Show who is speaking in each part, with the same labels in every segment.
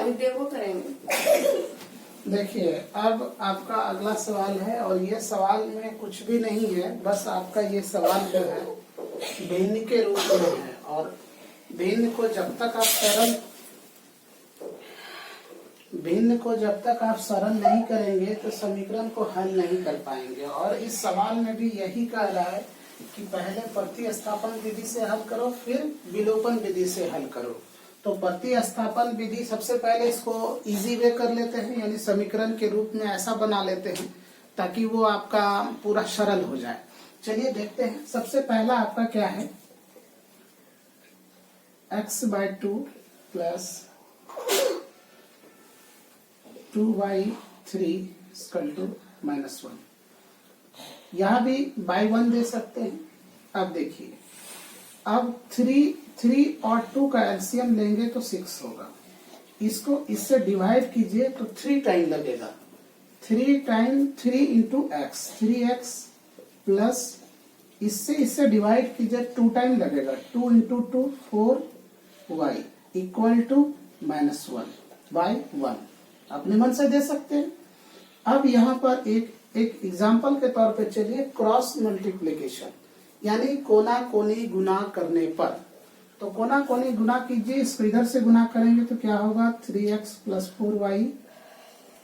Speaker 1: अभी देखो करेंगे।
Speaker 2: देखिए अब आपका अगला सवाल है और ये सवाल में कुछ भी नहीं है, बस आपका ये सवाल जो है भिन्न के रूप में है और भिन्न को जब तक आप सरल नहीं करेंगे तो समीकरण को हल नहीं कर पाएंगे। और इस सवाल में भी यही कह रहा है कि पहले प्रतिस्थापन विधि से हल करो, फिर विलोपन विधि से हल करो। तो प्रतिस्थापन विधि सबसे पहले इसको इजी वे कर लेते हैं, यानी समीकरण के रूप में ऐसा बना लेते हैं ताकि वो आपका पूरा सरल हो जाए। चलिए देखते हैं। सबसे पहला आपका क्या है, x/2 प्लस 2/3 -1। यहाँ भी बाई 1 दे सकते हैं। अब देखिए, अब 3 और 2 का एलसीएम लेंगे तो 6 होगा। इसको इससे डिवाइड कीजिए तो 3 टाइम लगेगा। 3 इंटू एक्स, 3x प्लस इससे डिवाइड कीजिए 2 टाइम लगेगा। 2 इंटू 2 4y इक्वल टू -1/1। अपने मन से दे सकते हैं। अब यहाँ पर एक एग्जाम्पल के तौर पे चलिए, क्रॉस मल्टीप्लिकेशन यानी कोना कोनी गुना करने पर। तो कोना कोनी गुना कीजिए, इसको इधर से गुना करेंगे तो क्या होगा, 3x plus 4y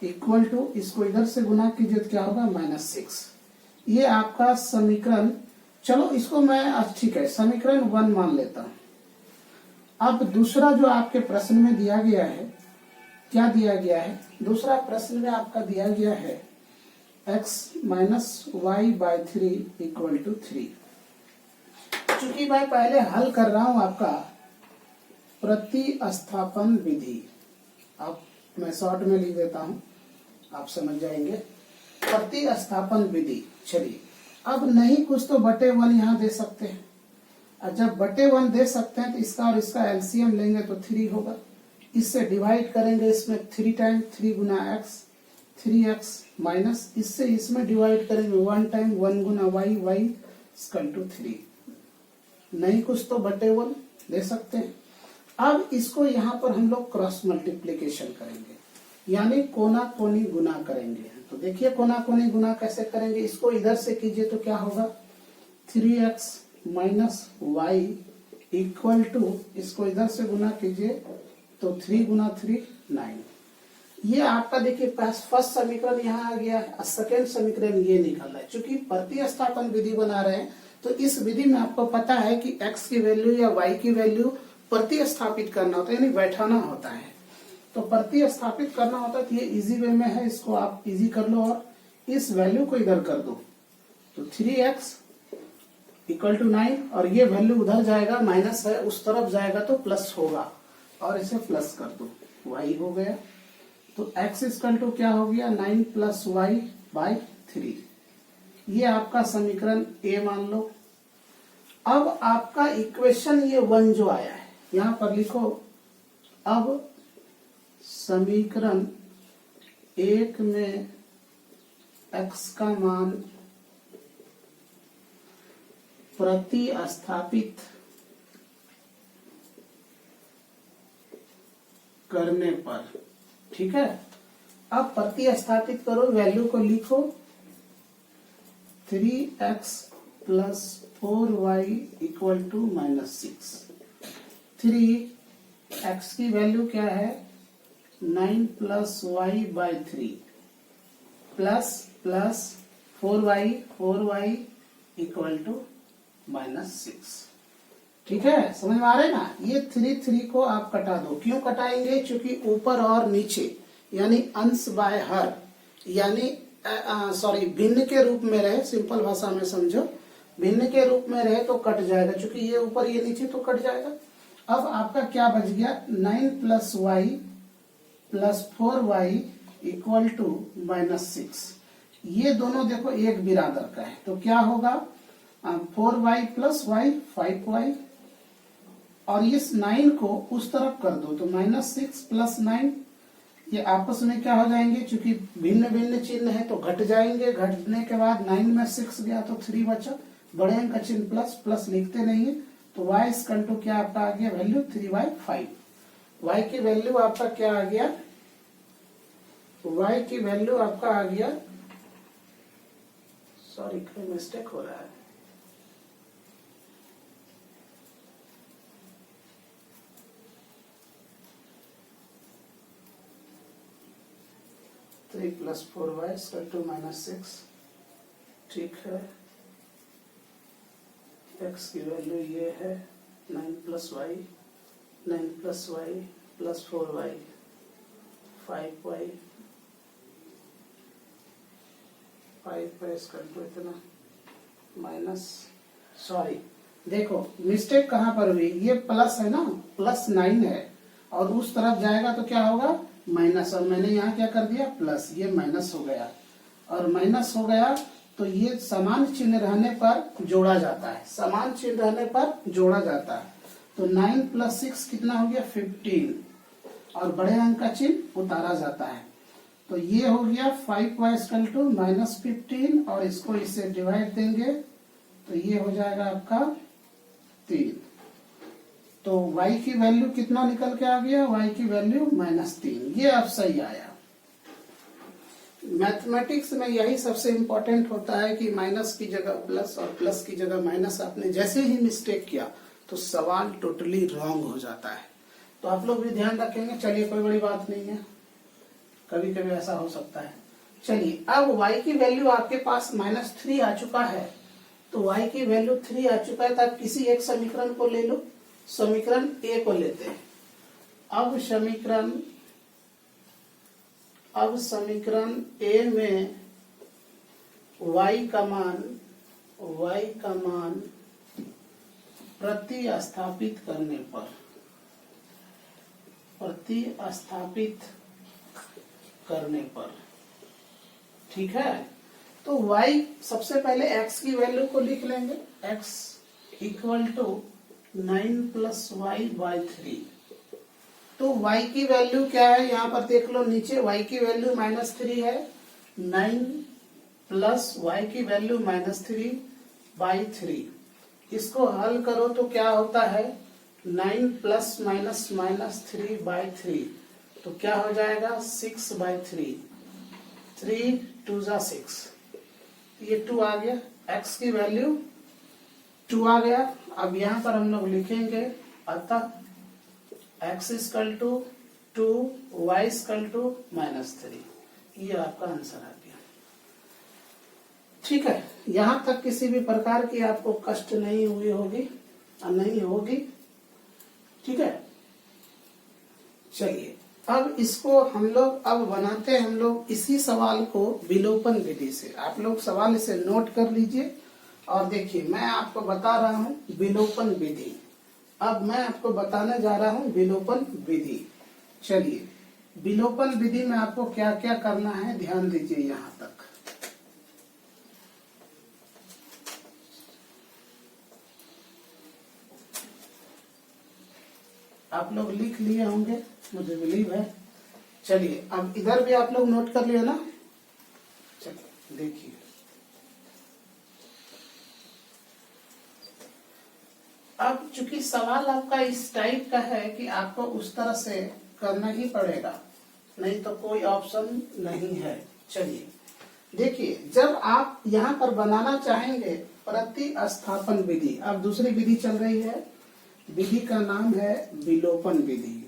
Speaker 2: equal to, इसको इधर से गुना कीजिए तो क्या होगा, -6। ये आपका समीकरण, चलो इसको मैं ठीक है समीकरण 1 मान लेता हूं। अब दूसरा जो आपके प्रश्न में दिया गया है, क्या दिया गया है, दूसरा प्रश्न में आपका दिया गया है x - y/3 इक्वल टू 3। चूंकि मैं पहले हल कर रहा हूं आपका प्रतिस्थापन विधि, अब मैं शॉर्ट में लिख देता हूं, आप समझ जाएंगे। प्रतिस्थापन विधि। चलिए अब नहीं कुछ तो /1 यहाँ दे सकते हैं, और जब /1 दे सकते हैं तो इसका और इसका एलसीएम लेंगे तो 3 होगा। इससे डिवाइड करेंगे, इसमें 3 टाइम 3 गुना x, 3x माइनस इससे इसमें डिवाइड करेंगे 1 टाइम 1 गुना y इक्वल टू 3। नहीं कुछ तो /1 दे सकते हैं। अब इसको यहाँ पर हम लोग क्रॉस मल्टीप्लिकेशन करेंगे, यानी कोना कोनी गुना करेंगे। तो देखिए कोना कोनी गुना कैसे करेंगे, इसको इधर से कीजिए तो क्या होगा, 3x minus y equal to, इसको इधर से गुना कीजिए तो 3 गुना 3 9। ये आपका देखिए फर्स्ट समीकरण यहाँ आ गया है, सेकेंड समीकरण ये निकल रहा है। चूंकि प्रतिस्थापन विधि बना रहे हैं तो इस विधि में आपको पता है कि x की वैल्यू या y की वैल्यू प्रतिस्थापित करना होता है, यानी बैठाना होता है। तो प्रतिस्थापित करना होता है, तो ये इजी वे में है, इसको आप इजी कर लो और इस वैल्यू को इधर कर दो। तो 3x इक्वल टू 9 और ये वैल्यू उधर जाएगा, माइनस है उस तरफ जाएगा तो प्लस होगा, और इसे प्लस कर दो, y हो गया। तो x इक्वल टू क्या हो गया, 9 प्लस y/3। ये आपका समीकरण A मान लो। अब आपका इक्वेशन ये 1 जो आया है यहां पर लिखो। अब समीकरण 1 में x का मान प्रतिस्थापित करने पर, ठीक है। अब प्रतिस्थापित करो, वैल्यू को लिखो, 3x plus 4y equal to -6। 3x की वैल्यू क्या है, 9 plus y/3 plus 4y equal to -6। ठीक है, समझ में आ रहे ना। ये 3 को आप कटा दो। क्यों कटाएंगे, क्योंकि ऊपर और नीचे यानी अंश बाय हर, यानी भिन्न के रूप में रहे, सिंपल भाषा में समझो, भिन्न के रूप में रहे तो कट जाएगा, क्योंकि ये ऊपर ये नीचे तो कट जाएगा। अब आपका क्या बच गया, 9 plus y plus 4y equal to -6। ये दोनों देखो एक बिरादर का है, तो क्या होगा, 4y प्लस y 5y, और इस 9 को उस तरफ कर दो तो -6 प्लस 9, ये आपस में क्या हो जाएंगे, क्योंकि भिन्न भिन्न चिन्ह है तो घट जाएंगे। घटने के बाद 9 में 6 गया तो 3 बचा, बड़े अंक का चिन्ह प्लस लिखते नहीं है, तो y इक्वल टू क्या आपका आ गया वैल्यू 3/5। y की वैल्यू आपका क्या आ गया, y की वैल्यू आपका आ गया, सॉरी कोई मिस्टेक हो रहा है, थ्री प्लस 4y = -6, ठीक है। x की वैल्यू ये है 9 + y + 4y 5y 5y = इतना माइनस, सॉरी देखो मिस्टेक कहाँ पर हुई, ये प्लस है ना, +9 है और उस तरफ जाएगा तो क्या होगा माइनस, और मैंने यहाँ क्या कर दिया प्लस, ये माइनस हो गया, और माइनस हो गया तो ये समान चिन्ह रहने पर जोड़ा जाता है, समान चिन्ह रहने पर जोड़ा जाता है। तो 9 + 6 कितना हो गया 15, और बड़े अंक का चिन्ह उतारा जाता है। तो ये हो गया 5y = -15, और इसको इससे डिवाइड देंगे तो ये हो जाएगा आपका 3। तो y की वैल्यू कितना निकल के आ गया, y की वैल्यू -3। ये अब सही आया। मैथमेटिक्स में यही सबसे इंपॉर्टेंट होता है कि माइनस की जगह प्लस और प्लस की जगह माइनस आपने जैसे ही मिस्टेक किया तो सवाल टोटली रॉन्ग हो जाता है। तो आप लोग भी ध्यान रखेंगे। चलिए कोई बड़ी बात नहीं है, कभी कभी ऐसा हो सकता है। चलिए अब y की वैल्यू आपके पास -3 आ चुका है, तो y की वैल्यू 3 आ चुका है, तो आप किसी एक समीकरण को ले लो। समीकरण a को लेते हैं। अब समीकरण a में y का मान प्रतिस्थापित करने पर ठीक है। तो y सबसे पहले x की वैल्यू को लिख लेंगे, x = 9 + y/3। तो y की वैल्यू क्या है, यहाँ पर देख लो नीचे y की वैल्यू -3 है, 9 + y की वैल्यू -3/3। इसको हल करो तो क्या होता है 9 + -3/3, तो क्या हो जाएगा 6/3, 3 2 6, ये 2 आ गया, x की वैल्यू 2 आ गया। अब यहाँ पर हम लोग लिखेंगे अतः x = 2 y = -3, ये आपका आंसर आ गया। ठीक है, यहाँ तक किसी भी प्रकार की आपको कष्ट नहीं हुई होगी और नहीं होगी। ठीक है, चलिए अब इसको हम लोग अब बनाते हैं, हम लोग इसी सवाल को विलोपन विधि से। आप लोग सवाल इसे नोट कर लीजिए और देखिए मैं आपको बता रहा हूँ विलोपन विधि। अब मैं आपको बताने जा रहा हूँ विलोपन विधि। चलिए विलोपन विधि में आपको क्या क्या करना है ध्यान दीजिए। यहाँ तक आप लोग लिख लिए होंगे, मुझे बिलीव है। चलिए अब इधर भी आप लोग नोट कर लिए ना। चलिए देखिए, अब चूंकि सवाल आपका इस टाइप का है कि आपको उस तरह से करना ही पड़ेगा, नहीं तो कोई ऑप्शन नहीं है। चलिए देखिए, जब आप यहाँ पर बनाना चाहेंगे प्रतिस्थापन विधि, अब दूसरी विधि चल रही है, विधि का नाम है विलोपन विधि।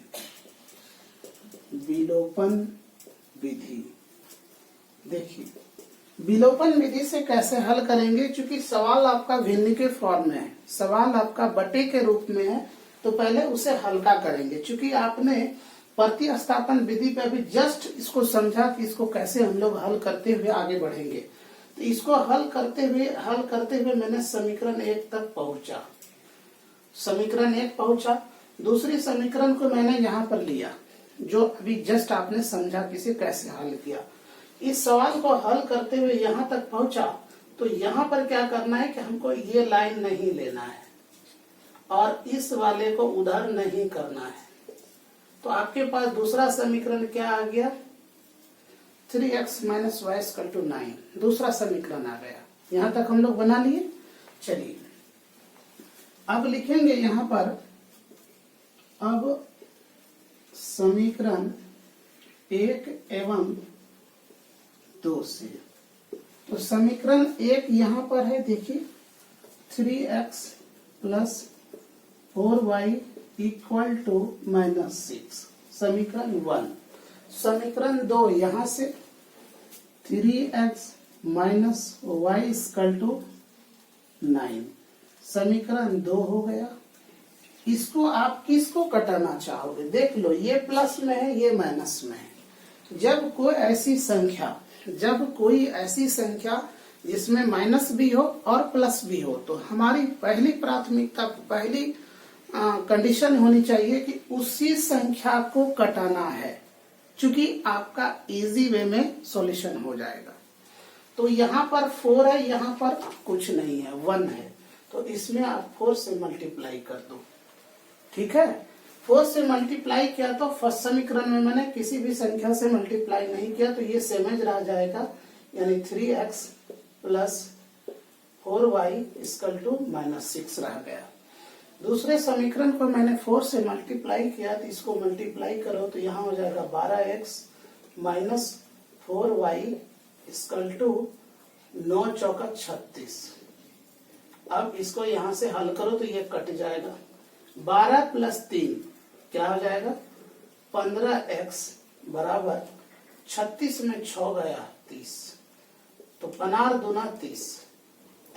Speaker 2: विलोपन विधि देखिए विलोपन विधि से कैसे हल करेंगे, क्योंकि सवाल आपका भिन्न के फॉर्म में है, सवाल आपका बटे के रूप में है, तो पहले उसे हल्का करेंगे। क्योंकि आपने प्रतिस्थापन विधि पे अभी जस्ट इसको समझा कि इसको कैसे हम लोग हल करते हुए आगे बढ़ेंगे। तो इसको हल करते हुए मैंने समीकरण 1 तक पहुंचा, समीकरण 1 पहुंचा। दूसरी समीकरण को मैंने यहाँ पर लिया, जो अभी जस्ट आपने समझा कि इसे कैसे हल किया। इस सवाल को हल करते हुए यहाँ तक पहुंचा, तो यहाँ पर क्या करना है कि हमको ये लाइन नहीं लेना है और इस वाले को उधर नहीं करना है। तो आपके पास दूसरा समीकरण क्या आ गया, 3x - y = 9, दूसरा समीकरण आ गया। यहाँ तक हम लोग बना लिए। चलिए अब लिखेंगे यहाँ पर, अब समीकरण 1 एवं 2 से। तो समीकरण 1 यहाँ पर है, देखिए 3x plus 4y equal to -6, समीकरण 1। समीकरण 2 यहाँ से 3x minus y equal to 9, समीकरण 2 हो गया। इसको आप किसको कटाना चाहोगे? देख लो, ये प्लस में है, ये माइनस में है। जब कोई ऐसी संख्या जिसमें माइनस भी हो और प्लस भी हो, तो हमारी पहली प्राथमिकता, पहली कंडीशन होनी चाहिए कि उसी संख्या को कटाना है, क्योंकि आपका इजी वे में सॉल्यूशन हो जाएगा। तो यहाँ पर 4 है, यहाँ पर कुछ नहीं है, 1 है, तो इसमें आप 4 से मल्टीप्लाई कर दो। ठीक है, 4 से मल्टीप्लाई किया तो फर्स्ट समीकरण में मैंने किसी भी संख्या से मल्टीप्लाई नहीं किया, तो ये सेम रह जाएगा, यानी 3x plus 4y equal to -6 रह गया। दूसरे समीकरण को मैंने 4 से मल्टीप्लाई किया, तो इसको मल्टीप्लाई करो तो यहाँ हो जाएगा 12x minus 4y equal to 9 चौका 36। अब इसको यहाँ से हल करो तो ये कट जाएगा, 12 प्लस 3 क्या हो जाएगा 15x बराबर 36 में 6 गया 30, तो 15 दूना 30।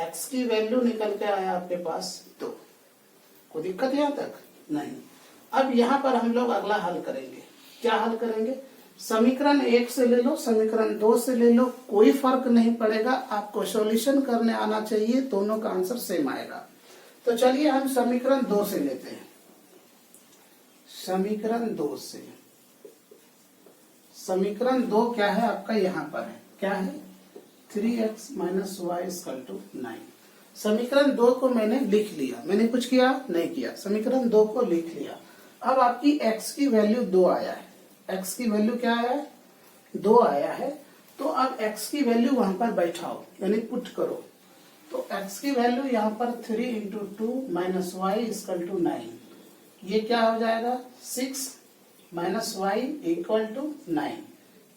Speaker 2: x की वैल्यू निकल के आया आपके पास 2। कोई दिक्कत यहाँ तक नहीं। अब यहाँ पर हम लोग अगला हल करेंगे। क्या हल करेंगे? समीकरण 1 से ले लो, समीकरण 2 से ले लो, कोई फर्क नहीं पड़ेगा, आपको सॉल्यूशन करने आना चाहिए, दोनों का आंसर सेम आएगा। तो चलिए हम समीकरण 2 से लेते हैं। समीकरण 2 से, समीकरण 2 क्या है आपका? यहाँ पर है, क्या है 3x minus y equal to 9। समीकरण 2 को मैंने लिख लिया, मैंने कुछ किया नहीं किया, समीकरण 2 को लिख लिया। अब आपकी x की वैल्यू 2 आया है, x की वैल्यू क्या आया है 2 आया है। तो अब x की वैल्यू वहां पर बैठाओ, यानी पुट करो, तो x की वैल्यू यहाँ पर 3 into 2 minus y equal to 9, ये क्या हो जाएगा 6 माइनस वाई इक्वल टू 9।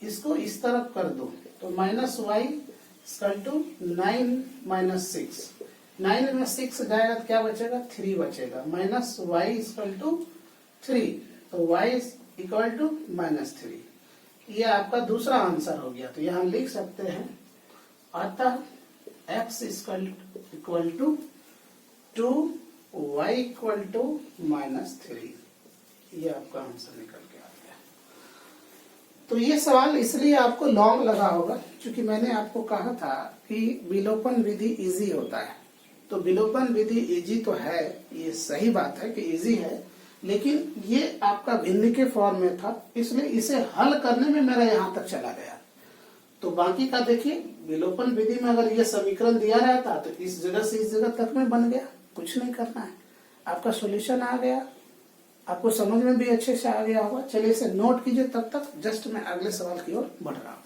Speaker 2: इसको इस तरफ कर दो तो minus y equal to 9 minus 6, 9 में 6 जाएगा तो क्या बचेगा 3 बचेगा, माइनस वाई इक्वल टू 3, तो वाई इक्वल टू -3। ये आपका दूसरा आंसर हो गया। तो यहाँ लिख सकते हैं अतः x equal to 2, y equal to -3। ये आपका आंसर निकल के आ गया। तो ये सवाल इसलिए आपको लॉन्ग लगा होगा क्योंकि मैंने आपको कहा था कि विलोपन विधि इजी होता है। तो विलोपन विधि इजी तो है, ये सही बात है कि इजी है, लेकिन ये आपका भिन्न के फॉर्म में था, इसलिए इसे हल करने में मेरा यहाँ तक चला गया। तो बाकी का देखिए, विलोपन विधि में अगर ये समीकरण दिया रहता तो इस जगह से इस जगह तक में बन गया, कुछ नहीं करना है, आपका सॉल्यूशन आ गया, आपको समझ में भी अच्छे से आ गया होगा। चलिए इसे नोट कीजिए, तब तक जस्ट मैं अगले सवाल की ओर बढ़ रहा हूँ।